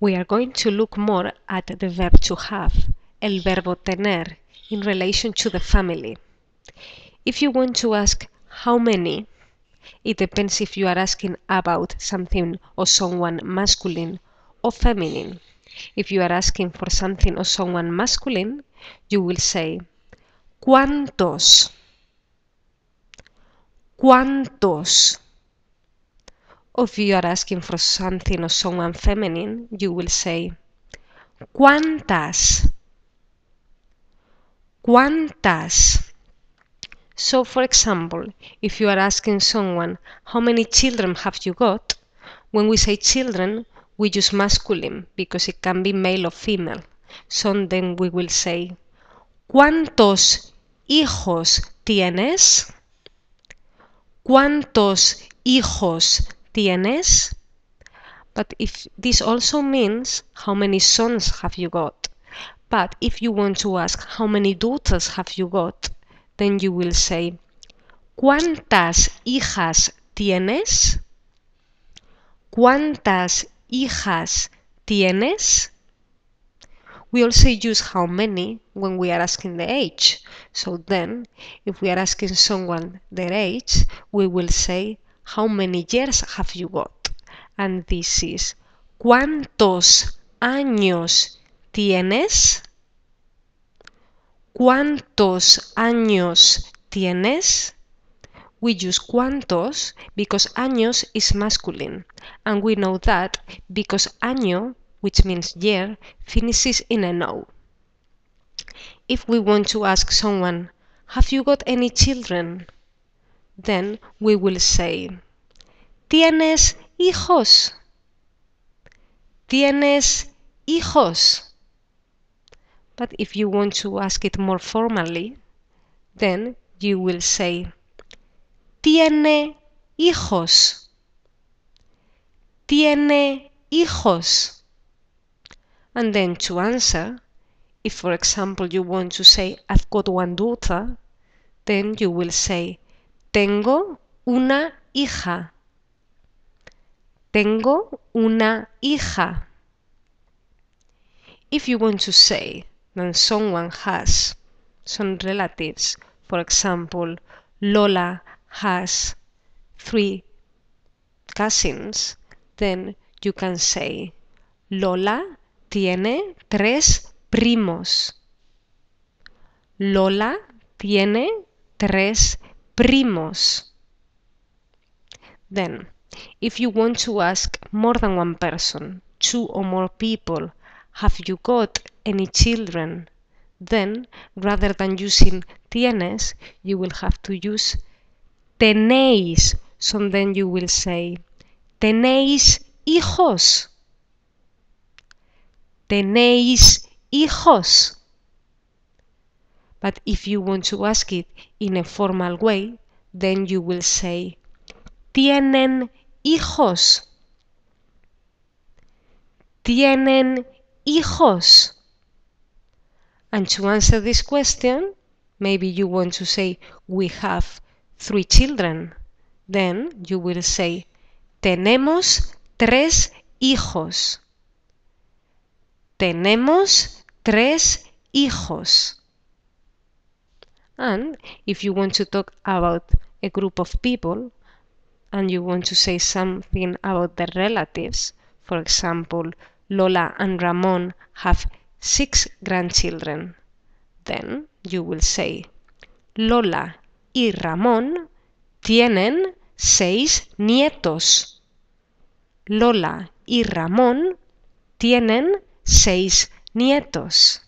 We are going to look more at the verb to have, el verbo tener, in relation to the family. If you want to ask how many, it depends if you are asking about something or someone masculine or feminine. If you are asking for something or someone masculine, you will say ¿cuántos? ¿Cuántos? Or if you are asking for something or someone feminine, you will say ¿cuántas? ¿Cuántas? So, for example, if you are asking someone, how many children have you got? When we say children, we use masculine because it can be male or female. So then we will say, ¿cuántos hijos tienes? ¿Cuántos hijos tienes? But if this also means how many sons have you got? But if you want to ask how many daughters have you got, then you will say, ¿cuántas hijas tienes? ¿Cuántas hijas tienes? We also use how many when we are asking the age. So then, if we are asking someone their age, we will say, how many years have you got? And this is, ¿cuántos años tienes? ¿Cuántos años tienes? We use cuántos because años is masculine, and we know that because año, which means year, finishes in an O. If we want to ask someone, have you got any children? Then we will say, ¿tienes hijos? ¿Tienes hijos? But if you want to ask it more formally, then you will say, ¿tiene hijos? ¿Tiene hijos? And then to answer, if for example you want to say, I've got one daughter, then you will say, tengo una hija. Tengo una hija. If you want to say that someone has some relatives, for example, Lola has 3 cousins, then you can say, Lola tiene 3 primos. Lola tiene 3 primos. Then, if you want to ask more than one person, 2 or more people, have you got any children? Then, rather than using tienes, you will have to use tenéis. So then you will say, ¿tenéis hijos? ¿Tenéis hijos? But if you want to ask it in a formal way, then you will say, ¿tienen hijos? ¿Tienen hijos? And to answer this question, maybe you want to say, we have 3 children. Then you will say, tenemos 3 hijos. Tenemos 3 hijos. And if you want to talk about a group of people and you want to say something about their relatives, for example, Lola and Ramon have 6 grandchildren, then you will say, Lola y Ramón tienen 6 nietos. Lola y Ramón tienen 6 nietos.